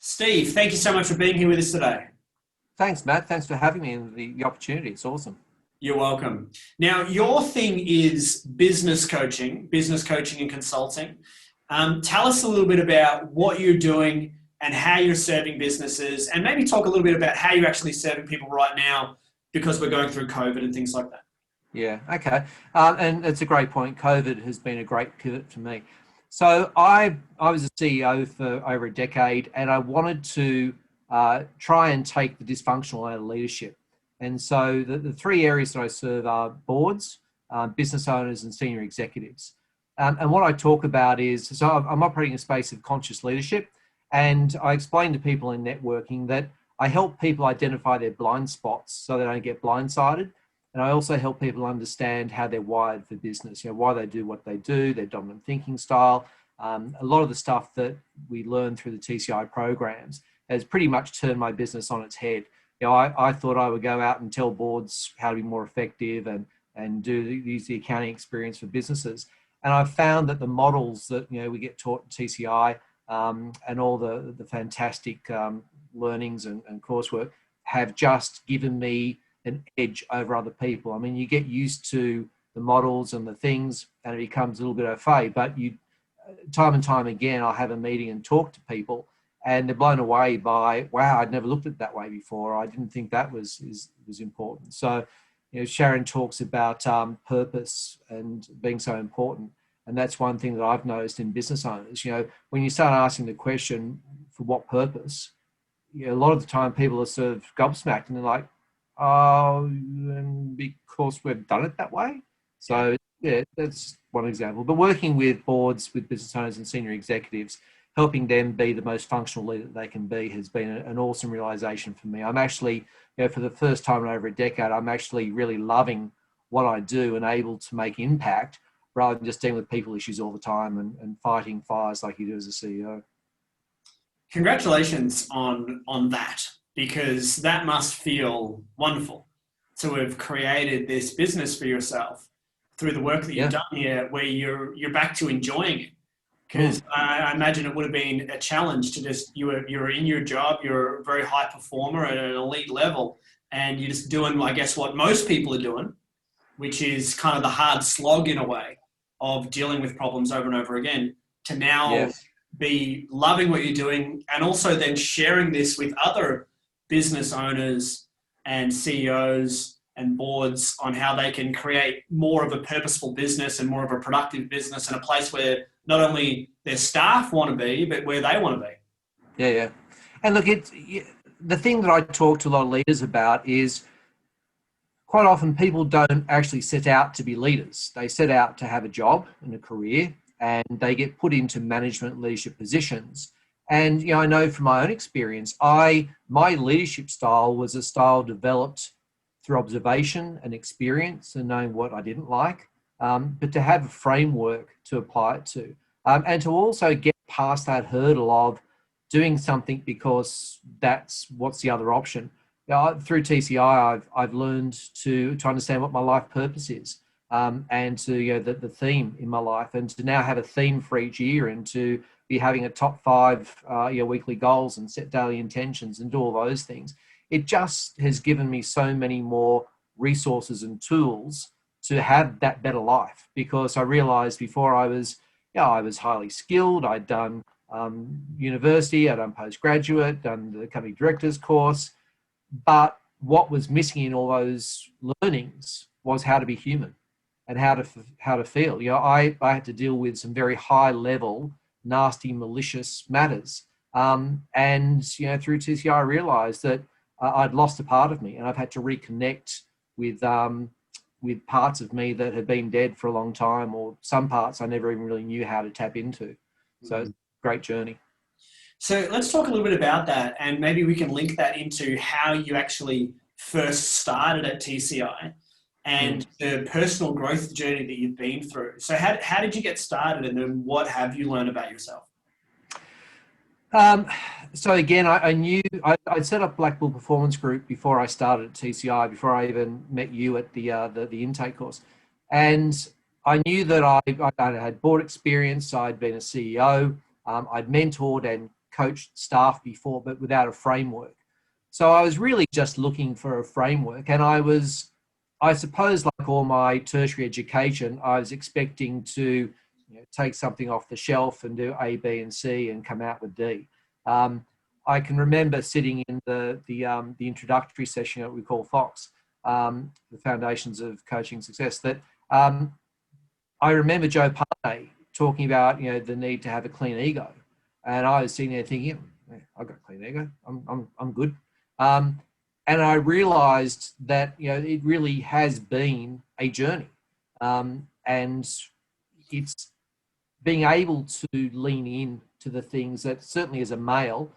Steve, thank you so much for being here with us today. Thanks, Matt. Thanks for having me and the opportunity. It's awesome. You're welcome. Now, your thing is business coaching and consulting. Tell us a little bit about what you're doing and how you're serving businesses, and maybe talk a little bit about how you're actually serving people right now because we're going through COVID and things like that. Yeah, okay. And it's a great point. COVID has been a great pivot for me. So I was a CEO for over a decade, and I wanted to try and take the dysfunctional out of leadership. And so the three areas that I serve are boards, business owners, and senior executives. And what I talk about is, so I'm operating in a space of conscious leadership, and I explain to people in networking that I help people identify their blind spots so they don't get blindsided. And I also help people understand how they're wired for business, why they do what they do, their dominant thinking style. A lot of the stuff that we learn through the TCI programs has pretty much turned my business on its head. I thought I would go out and tell boards how to be more effective and use the accounting experience for businesses. And I've found that the models that we get taught at TCI and all the fantastic learnings and coursework have just given me an edge over other people. I mean, you get used to the models and the things and it becomes a little bit au fait, but time and time again, I'll have a meeting and talk to people and they're blown away by, wow, I'd never looked at it that way before. I didn't think that was important. So, Sharon talks about purpose and being so important. And that's one thing that I've noticed in business owners. When you start asking the question, for what purpose? A lot of the time people are sort of gobsmacked and they're like, oh, because we've done it that way. So yeah, that's one example. But working with boards, with business owners and senior executives, helping them be the most functional leader that they can be has been an awesome realization for me. I'm actually, for the first time in over a decade, I'm actually really loving what I do and able to make impact rather than just dealing with people issues all the time and fighting fires like you do as a CEO. Congratulations on that, because that must feel wonderful to have created this business for yourself through the work that you've done here, where you're back to enjoying it. Because I imagine it would have been a challenge to just, you're in your job, you're a very high performer at an elite level, and you're just doing, I guess, what most people are doing, which is kind of the hard slog in a way of dealing with problems over and over again, to now be loving what you're doing and also then sharing this with other business owners and CEOs and boards on how they can create more of a purposeful business and more of a productive business and a place where not only their staff want to be, but where they want to be. Yeah. And look, the thing that I talk to a lot of leaders about is quite often people don't actually set out to be leaders. They set out to have a job and a career, and they get put into management leadership positions. And, I know from my own experience, my leadership style was a style developed through observation and experience and knowing what I didn't like, but to have a framework to apply it to, and to also get past that hurdle of doing something because that's what's the other option. Through TCI, I've learned to understand what my life purpose is, and to the theme in my life, and to now have a theme for each year, and to be having a top 5 weekly goals and set daily intentions and do all those things. It just has given me so many more resources and tools to have that better life, because I realized before I was highly skilled. I'd done university, I'd done postgraduate, done the company director's course, but what was missing in all those learnings was how to be human and how to feel. I had to deal with some very high level, nasty, malicious matters. And through TCI, I realized that I'd lost a part of me, and I've had to reconnect with parts of me that had been dead for a long time, or some parts I never even really knew how to tap into. So it's a great journey. So let's talk a little bit about that, and maybe we can link that into how you actually first started at TCI and the personal growth journey that you've been through. So how did you get started, and then what have you learned about yourself? So again, I knew I'd set up Black Bull Performance Group before I started at TCI, before I even met you at the intake course. And I knew that I had board experience. I'd been a CEO. I'd mentored and coached staff before, but without a framework. So I was really just looking for a framework, and I suppose, like all my tertiary education, I was expecting to take something off the shelf and do A, B, and C and come out with D. I can remember sitting in the introductory session that we call Fox, the Foundations of Coaching Success, that I remember Joe Parnay talking about the need to have a clean ego, and I was sitting there thinking, I've got a clean ego, I'm good. And I realised that it really has been a journey, and it's being able to lean in to the things that, certainly as a male,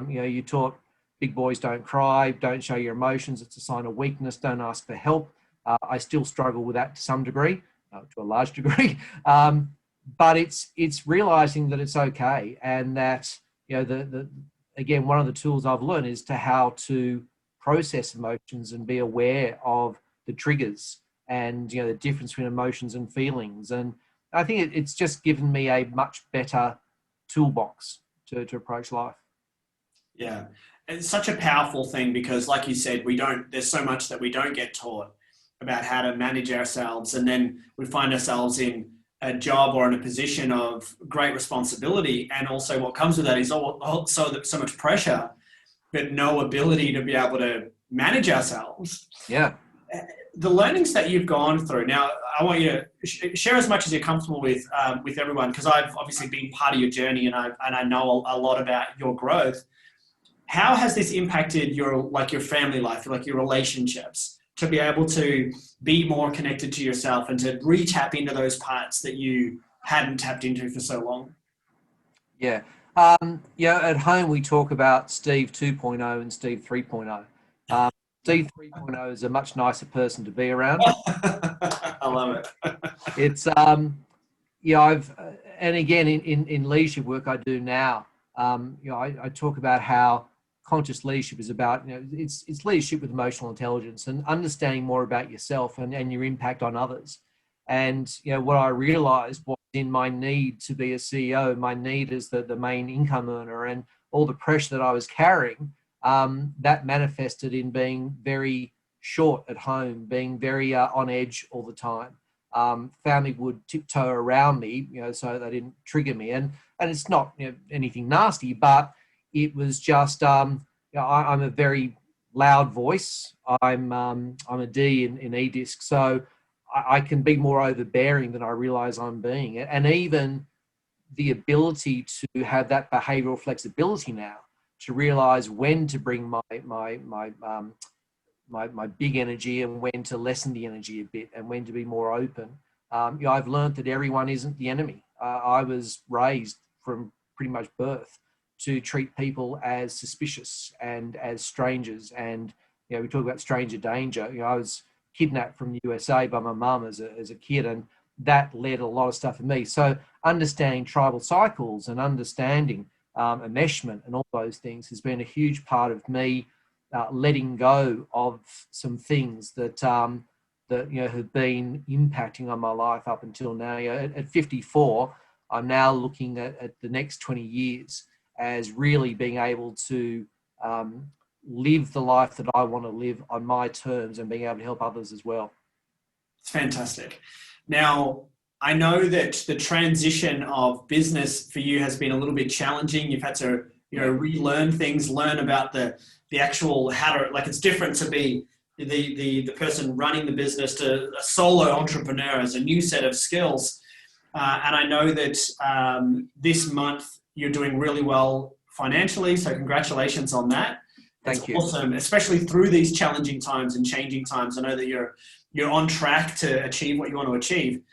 you taught big boys don't cry, don't show your emotions, it's a sign of weakness, don't ask for help. I still struggle with that to some degree, to a large degree, but it's realising that it's okay, and that again, one of the tools I've learned is how to process emotions and be aware of the triggers and the difference between emotions and feelings. And I think it's just given me a much better toolbox to approach life. Yeah, it's such a powerful thing because, like you said, there's so much that we don't get taught about how to manage ourselves, and then we find ourselves in a job or in a position of great responsibility, and also what comes with that is also so much pressure, but no ability to be able to manage ourselves. Yeah. The learnings that you've gone through. Now, I want you to share as much as you're comfortable with everyone, because I've obviously been part of your journey, and I know a lot about your growth. How has this impacted your family life, like your relationships, to be able to be more connected to yourself and to re-tap into those parts that you hadn't tapped into for so long? Yeah. At home we talk about Steve 2.0 and Steve 3.0. Steve 3.0 is a much nicer person to be around. I love it. It's and again in leadership work I do now, I talk about how conscious leadership is about it's leadership with emotional intelligence and understanding more about yourself and your impact on others. And what I realized was, in my need to be a CEO, my need as the main income earner, and all the pressure that I was carrying, that manifested in being very short at home, being very on edge all the time. Family would tiptoe around me, so they didn't trigger me. And it's not anything nasty, but it was just I'm a very loud voice. I'm a D in E-disc, so I can be more overbearing than I realize I'm being. And even the ability to have that behavioral flexibility now, to realize when to bring my big energy and when to lessen the energy a bit and when to be more open. I've learned that everyone isn't the enemy. I was raised from pretty much birth to treat people as suspicious and as strangers. And we talk about stranger danger. I was kidnapped from the USA by my mum as a kid, and that led a lot of stuff in me. So understanding tribal cycles and understanding enmeshment and all those things has been a huge part of me letting go of some things that have been impacting on my life up until now. At 54, I'm now looking at the next 20 years as really being able to live the life that I want to live on my terms and being able to help others as well. It's fantastic. Now, I know that the transition of business for you has been a little bit challenging. You've had to, relearn things, learn about the actual it's different to be the person running the business to a solo entrepreneur as a new set of skills. And I know that this month you're doing really well financially, so congratulations on that. Thank you. Awesome, especially through these challenging times and changing times. I know that you're on track to achieve what you want to achieve.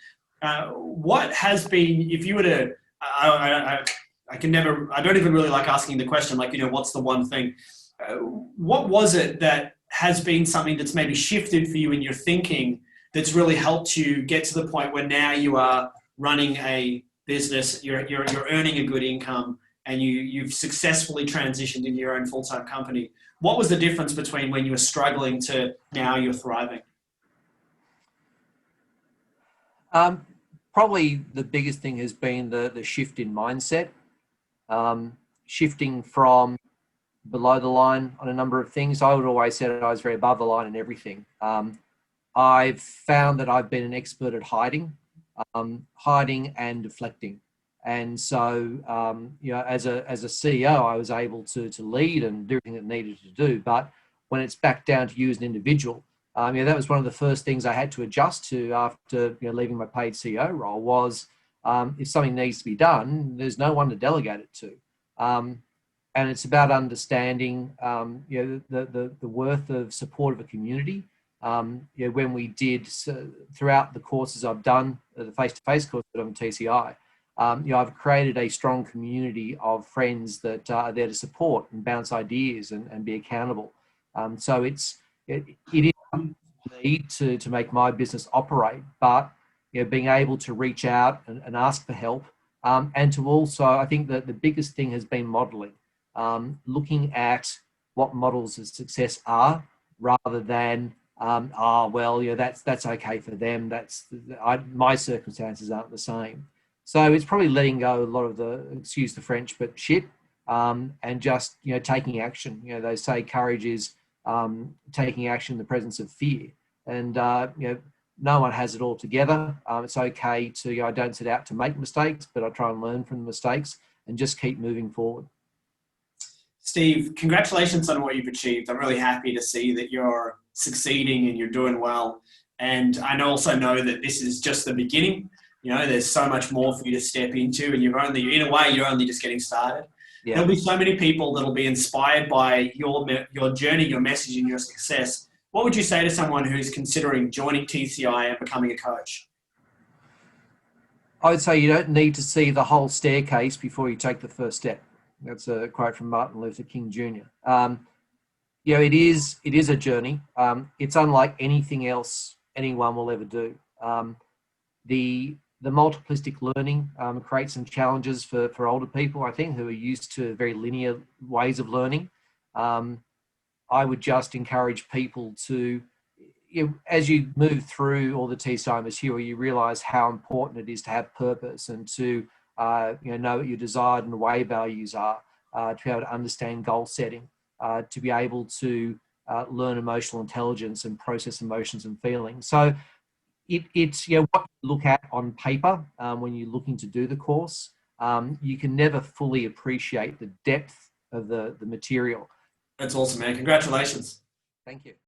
What has been, if you were to, I don't even really like asking the question, what's the one thing? What was it that has been something that's maybe shifted for you in your thinking that's really helped you get to the point where now you are running a business, you're earning a good income, and you've successfully transitioned into your own full-time company? What was the difference between when you were struggling to now you're thriving? Probably the biggest thing has been the shift in mindset. shifting from below the line on a number of things. I would always say that I was very above the line in everything. I've found that I've been an expert at hiding and deflecting. And so, as a CEO, I was able to lead and do everything that needed to do. But when it's back down to you as an individual, that was one of the first things I had to adjust to after leaving my paid CEO role was if something needs to be done, there's no one to delegate it to. And it's about understanding the worth of support of a community. When we did throughout the courses I've done, the face-to-face course that I'm TCI, I've created a strong community of friends that are there to support and bounce ideas and be accountable. So it is need to make my business operate, but being able to reach out and ask for help, and to also, I think that the biggest thing has been modeling, looking at what models of success are, rather than that's okay for them. My circumstances aren't the same. So it's probably letting go a lot of the, excuse the French, but shit, and just taking action. They say courage is taking action in the presence of fear, and no one has it all together. It's okay to I don't set out to make mistakes, but I try and learn from the mistakes and just keep moving forward. Steve, congratulations on what you've achieved. I'm really happy to see that you're succeeding and you're doing well. And I also know that this is just the beginning. There's so much more for you to step into, and you're only just getting started. Yeah. There'll be so many people that'll be inspired by your journey, your message, and your success. What would you say to someone who's considering joining TCI and becoming a coach? I would say you don't need to see the whole staircase before you take the first step. That's a quote from Martin Luther King Jr. It is a journey. It's unlike anything else anyone will ever do. The multiplistic learning creates some challenges for older people, I think, who are used to very linear ways of learning. I would just encourage people to, as you move through all the TCI material, you realise how important it is to have purpose and to know what your desired and way values are, to be able to understand goal setting, to be able to learn emotional intelligence and process emotions and feelings. So it's what you look at on paper when you're looking to do the course. You can never fully appreciate the depth of the material. That's awesome, man. Congratulations. Thank you.